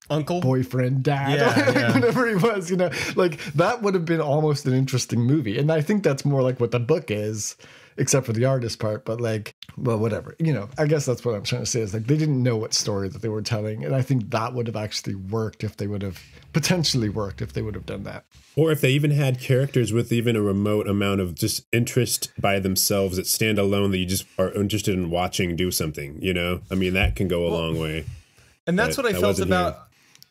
uncle, boyfriend, dad, whatever he was, you know, like that would have been almost an interesting movie. And I think that's more like what the book is, except for the artist part. But like, well, whatever, you know, I guess that's what I'm trying to say, is like they didn't know what story that they were telling. And I think that would have actually worked if they would have potentially worked if they would have done that. Or if they even had characters with even a remote amount of just interest by themselves that stand alone, that you just are interested in watching do something, you know? I mean, that can go a long way. And that's what I felt about...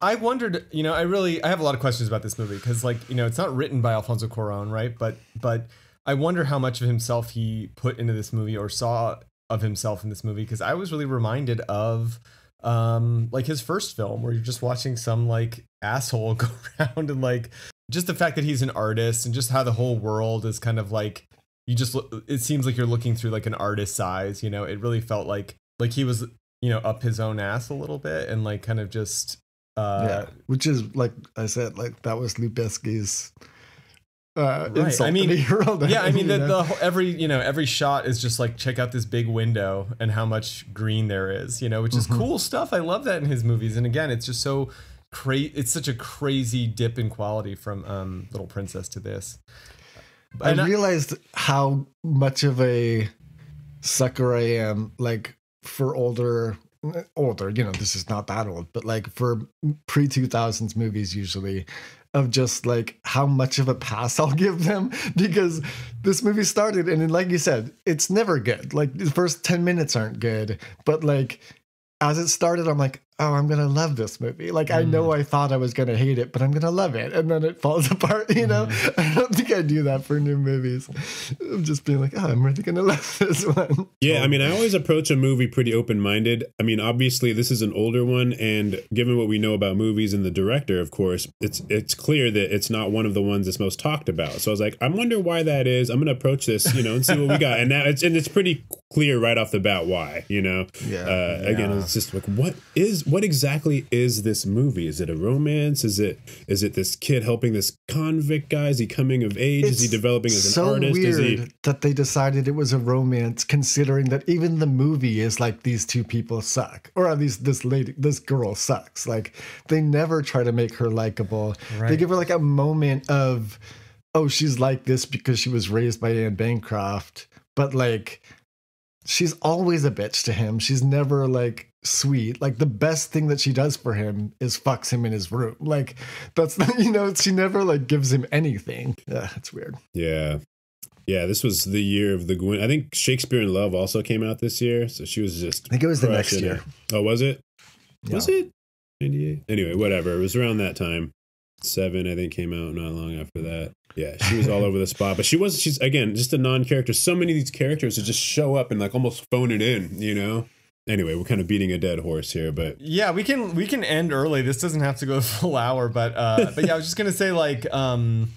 I wondered, you know, I have a lot of questions about this movie because, like, you know, it's not written by Alfonso Cuarón, right? But I wonder how much of himself he put into this movie or saw of himself in this movie, because I was really reminded of like his first film, where you're just watching some like asshole go around, and like just the fact that he's an artist and just how the whole world is kind of like, it seems like you're looking through like an artist's eyes, you know. It really felt like he was, you know, up his own ass a little bit, and like kind of just which is like I said, like that was Lubezki's insult. I mean, yeah, I mean, every every shot is just like, check out this big window and how much green there is, which is cool stuff. I love that in his movies. And again, it's just so it's such a crazy dip in quality from Little Princess to this. I realized how much of a sucker I am, like, for older, this is not that old, but like for pre-2000s movies usually, of just like how much of a pass I'll give them, because this movie started and like you said, it's never good. Like the first 10 minutes aren't good, but like as it started, I'm like, oh, I'm gonna love this movie. Like I know I thought I was gonna hate it, but I'm gonna love it, and then it falls apart. I don't think I do that for new movies. I'm just being like, oh, I'm really gonna love this one. Yeah, I mean, I always approach a movie pretty open-minded. I mean, obviously, this is an older one, and given what we know about movies and the director, of course, it's clear that it's not one of the ones that's most talked about. So I was like, I wonder why that is. I'm gonna approach this, and see what we got. And now it's pretty clear right off the bat why. Again, it's just like, what exactly is this movie? Is it a romance? Is it this kid helping this convict guy? Is he coming of age? Is he developing as an artist? It's so weird that they decided it was a romance, considering that even the movie is like, these two people suck, or at least this girl sucks. Like they never try to make her likable. Right. They give her like a moment of, oh, she's like this because she was raised by Anne Bancroft, but like she's always a bitch to him. She's never like sweet. Like the best thing that she does for him is fucks him in his room. Like that's she never like gives him anything. Yeah, it's weird. Yeah, this was the year of the Gwen. I think Shakespeare in Love also came out this year, so she was just, I think it was the next year. Oh, was it? Yeah. Was it 98? Anyway, whatever, it was around that time. 7, I think, came out not long after that. Yeah, she was all over the spot, but she's again just a non-character. So many of these characters that just show up and like almost phone it in. Anyway, we're kind of beating a dead horse here, but yeah, we can end early. This doesn't have to go a full hour, but yeah, I was just gonna say like, and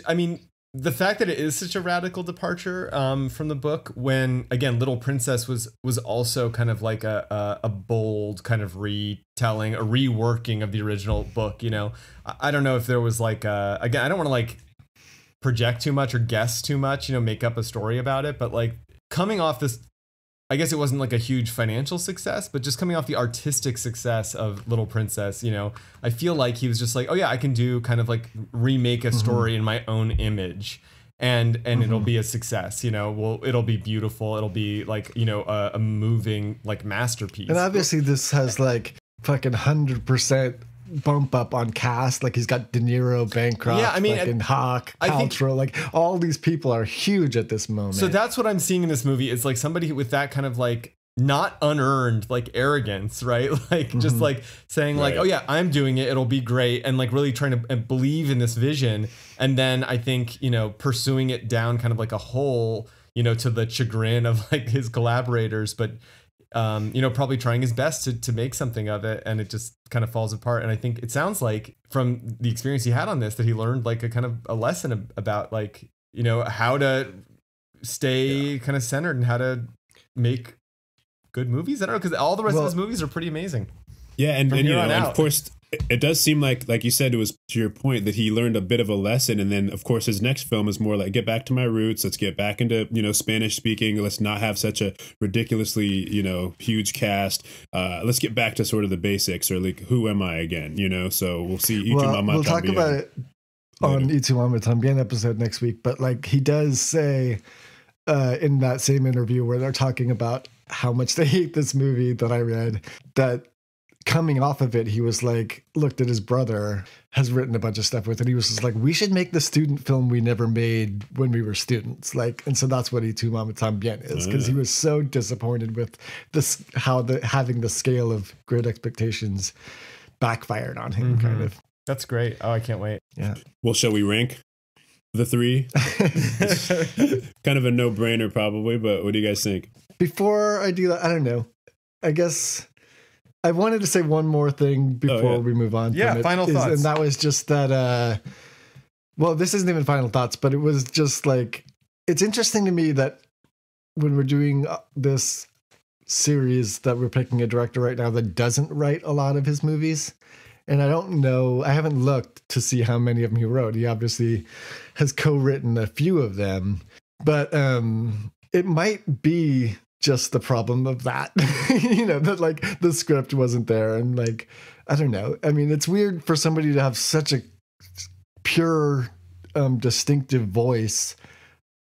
I mean, the fact that it is such a radical departure from the book, when again Little Princess was also kind of like a bold kind of retelling, a reworking of the original book. I don't know if there was like again, I don't want to like project too much or guess too much, make up a story about it, but like coming off this, I guess it wasn't like a huge financial success, but just coming off the artistic success of Little Princess, I feel like he was just like, oh yeah, I can do kind of like remake a story in my own image, and it'll be a success. It'll be beautiful. It'll be like, a moving like masterpiece. And obviously this has like fucking 100% bump up on cast. Like he's got De Niro, Bancroft, yeah, I mean, fucking Hawke, Paltrow, like all these people are huge at this moment. So that's what I'm seeing in this movie, is like somebody with that kind of like not unearned like arrogance, right? Like just like saying like, oh yeah, I'm doing it, it'll be great, and like really trying to believe in this vision, and then I think pursuing it down kind of like a hole, to the chagrin of like his collaborators, but probably trying his best to make something of it, and it just kind of falls apart. And I think it sounds like from the experience he had on this that he learned like a kind of a lesson about like, how to stay kind of centered and how to make good movies. I don't know, because all the rest of his movies are pretty amazing. Yeah, and of course it does seem like you said, it was to your point that he learned a bit of a lesson, and then of course his next film is more like, get back to my roots, let's get back into Spanish speaking, let's not have such a ridiculously huge cast, let's get back to sort of the basics, or like, who am I again, so we'll see. We'll talk about it on Y Tu Mamá También episode next week, but like he does say in that same interview where they're talking about how much they hate this movie that I read, that coming off of it, he was like, looked at his brother, has written a bunch of stuff with it. He was just like, we should make the student film we never made when we were students. Like, and so that's what Y Tu Mamá También is, because he was so disappointed with this, how having the scale of Great Expectations backfired on him, kind of. That's great. Oh, I can't wait. Yeah. Well, shall we rank the 3? Kind of a no-brainer probably, but what do you guys think? Before I do that, I don't know. I guess I wanted to say one more thing before we move on. Yeah, final thoughts. And that was just that, well, this isn't even final thoughts, but it was just like, it's interesting to me that when we're doing this series that we're picking a director right now that doesn't write a lot of his movies. And I don't know, I haven't looked to see how many of them he wrote. He obviously has co-written a few of them, but it might be just the problem of that, that like the script wasn't there. And like, I don't know. I mean, it's weird for somebody to have such a pure, distinctive voice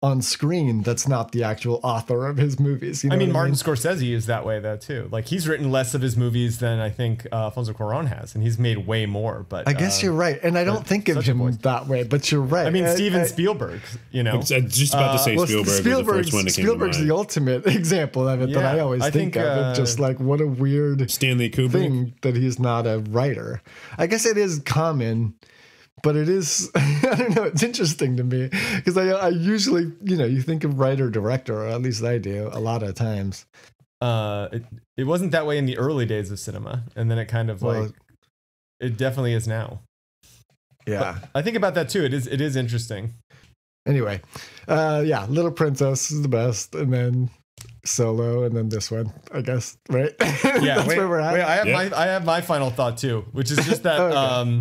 on screen that's not the actual author of his movies. I mean, Martin Scorsese is that way though too. Like he's written less of his movies than I think Alfonso Cuaron has, and he's made way more. But I guess you're right, and I don't think of him that way. But you're right. I mean, Steven Spielberg. I was just about to say Spielberg was the first one that came to mind. Spielberg's the ultimate example of it that I always think of. Just like what a weird Stanley Kubrick thing that he's not a writer. I guess it is common. But it is, I don't know, it's interesting to me because I usually, you think of writer, director, or at least I do a lot of times. It wasn't that way in the early days of cinema. And then it kind of it definitely is now. Yeah. But I think about that too. It is interesting. Anyway, Little Princess is the best. And then Solo, and then this one, I guess, right? Yeah, That's where we're at. I have my final thought too, which is just that okay.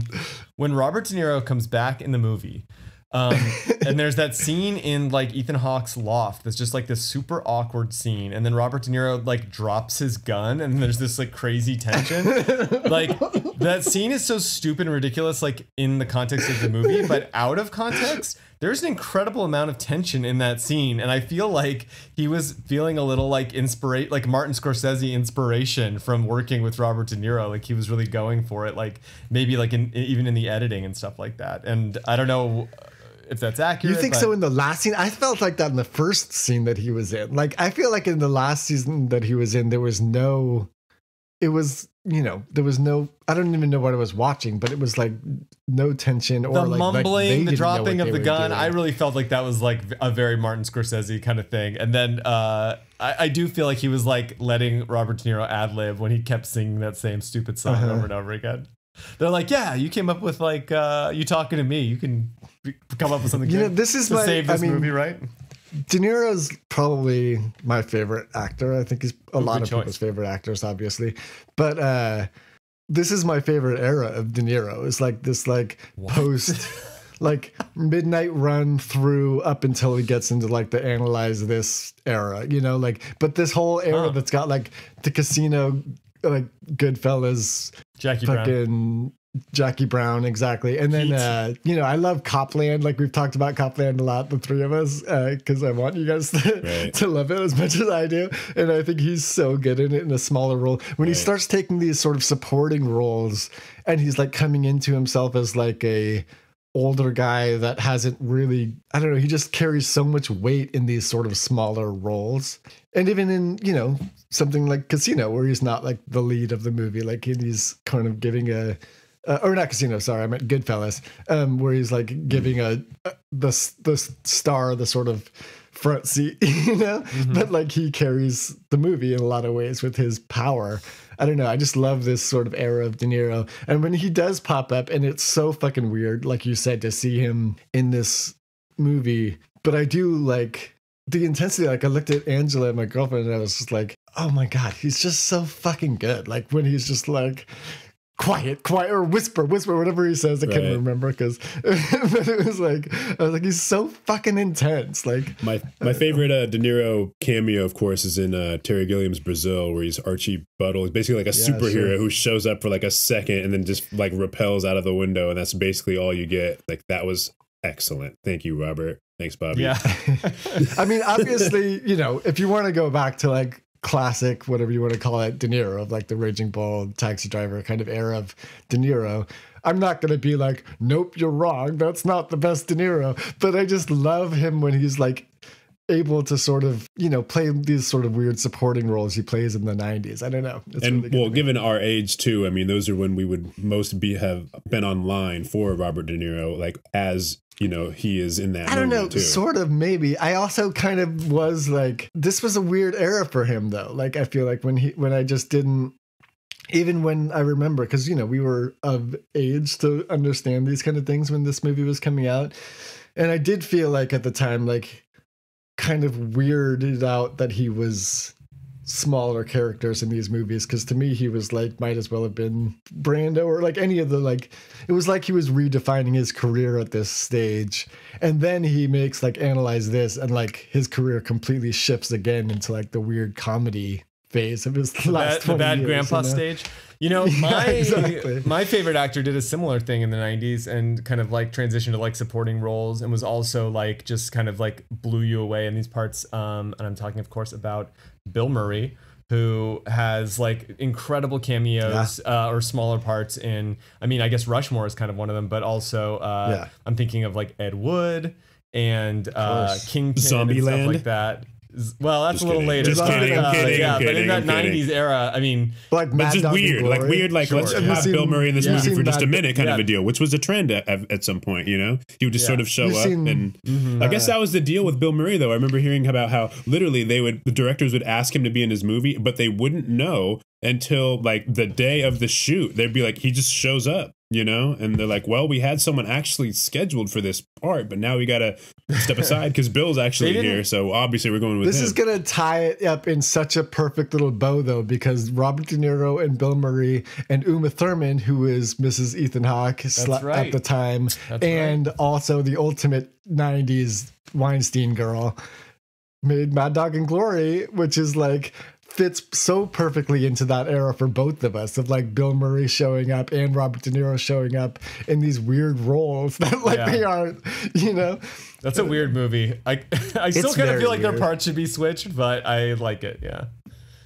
When Robert De Niro comes back in the movie, and there's that scene in like Ethan Hawke's loft that's just like this super awkward scene, and then Robert De Niro like drops his gun, and there's this like crazy tension. Like that scene is so stupid and ridiculous, like in the context of the movie, but out of context, there's an incredible amount of tension in that scene, and I feel like he was feeling a little like like Martin Scorsese inspiration from working with Robert De Niro. Like he was really going for it, like maybe like even in the editing and stuff like that. And I don't know if that's accurate. You think so in the last scene? I felt like that in the first scene that he was in. Like I feel like in the last season that he was in, there was no, I don't even know what I was watching, but it was like no tension or the like mumbling, the dropping of the gun. I really felt like that was like a very Martin Scorsese kind of thing. And then I do feel like he was like letting Robert De Niro ad lib when he kept singing that same stupid song over and over again. They're like, yeah, you came up with like you talking to me. You can come up with something good. This is to save this movie, right? De Niro's probably my favorite actor. I think he's a lot of people's favorite actors, obviously. But this is my favorite era of De Niro. It's like this like post like midnight run through up until he gets into like the analyze this era, but this whole era that's got like the Casino, like Goodfellas, Jackie Brown, exactly. And then, I love Copland. Like we've talked about Copland a lot, the three of us, because I want you guys to love it as much as I do. And I think he's so good in it in a smaller role. When he starts taking these sort of supporting roles and he's like coming into himself as like a older guy that hasn't really, I don't know, he just carries so much weight in these sort of smaller roles. And even in, something like Casino, where he's not like the lead of the movie, like he's kind of giving or not Casino, sorry, I meant Goodfellas, where he's like giving the star the sort of front seat, but like he carries the movie in a lot of ways with his power. I don't know. I just love this sort of era of De Niro. And when he does pop up, and it's so fucking weird, like you said, to see him in this movie, but I do like the intensity. Like I looked at Angela, my girlfriend, and I was just like, oh my God, he's just so fucking good. Like when he's just like, quiet, or whisper, whatever he says. I can't remember because but it was like, I was like, he's so fucking intense. Like my favorite De Niro cameo, of course, is in Terry Gilliam's Brazil, where he's Archie Buttle. He's basically like a superhero who shows up for like a second and then just like repels out of the window, and that's basically all you get. Like that was excellent. Thank you, Robert. Thanks, Bobby. Yeah. I mean, obviously, if you want to go back to like classic, whatever you want to call it, De Niro, of like the Raging Bull, Taxi Driver kind of era of De Niro, I'm not going to be like, nope, you're wrong, that's not the best De Niro. But I just love him when he's like able to sort of, play these sort of weird supporting roles he plays in the 90s. I don't know. It's and really given our age too, I mean, those are when we would most have been online for Robert De Niro, like as he is in that. I don't know, too. Sort of, maybe. I also kind of was like, this was a weird era for him, though. Like, I feel like when I just didn't, even when I remember, because, we were of age to understand these kind of things when this movie was coming out. And I did feel like at the time, like, kind of weirded out that he was smaller characters in these movies, because to me he was like, might as well have been Brando or like any of the, like, it was like he was redefining his career at this stage, and then he makes like Analyze This, and like his career completely shifts again into like the weird comedy phase of his last 20 bad years, grandpa stage. You know, my favorite actor did a similar thing in the 90s and kind of like transitioned to like supporting roles, and was also like just kind of like blew you away in these parts. And I'm talking, of course, about Bill Murray, who has like incredible cameos or smaller parts in, I mean, I guess Rushmore is kind of one of them, but also I'm thinking of like Ed Wood and Kingpin and stuff like that. Well, that's just a little later. Just kidding. I'm kidding. But in that 90s era, I mean, like but just weird, like let's just have Bill Murray in this movie for just a minute kind of a deal, which was a trend at some point, you know? He would just sort of show up. And I guess that was the deal with Bill Murray, though. I remember hearing about how literally the directors would ask him to be in his movie, but they wouldn't know until like the day of the shoot. They'd be like, he just shows up, you know? And they're like, well, we had someone actually scheduled for this part, but now we got to step aside because Bill's actually here. So obviously we're going with him. This is going to tie it up in such a perfect little bow, though, because Robert De Niro and Bill Murray and Uma Thurman, who is Mrs. Ethan Hawke at the time, and also the ultimate 90s Weinstein girl, made Mad Dog and Glory, which is like fits so perfectly into that era for both of us, of like Bill Murray showing up and Robert De Niro showing up in these weird roles that like they aren't, you know. That's a weird movie. I still kind of feel like their parts should be switched, but I like it. Yeah.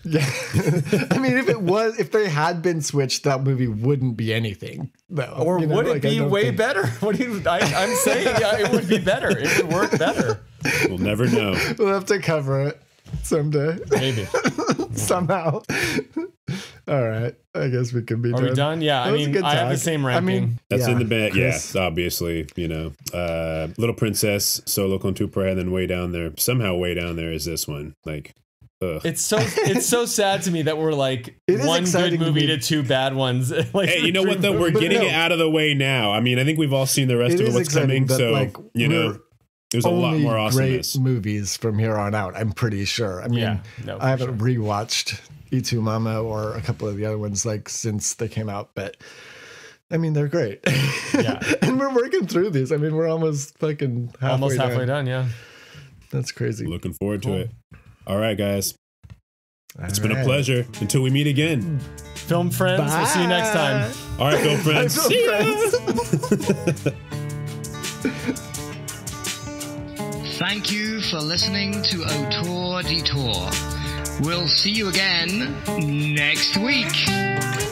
I mean, if they had been switched, that movie wouldn't be anything, though. Or would it be way better? What do you? I'm saying it would be better. It would work better. We'll never know. We'll have to cover it someday. Maybe. Somehow. All right. I guess we can be done. Are we done? Yeah. I mean, I have the same ranking. I mean, that's in the bed. Yes, obviously, you know, Little Princess, Solo con tu perra, and then way down there. Somehow way down there is this one. Like, ugh. It's so sad to me that we're like one good movie to two bad ones. Like, hey, you know what though? We're getting it out of the way now. I mean, I think we've all seen the rest of what's coming. So, like, you know, there's a lot more awesomeness. Great movies from here on out, I'm pretty sure. I mean, I haven't rewatched E2 Mama or a couple of the other ones like since they came out, but I mean, they're great. Yeah. And we're working through these. I mean, we're almost fucking halfway done. Yeah. That's crazy. Looking forward to it. All right, guys. It's been a pleasure. Until we meet again. Film friends. Bye. We'll see you next time. All right, film friends. Bye, film friends. Thank you for listening to Auteur Detour. We'll see you again next week.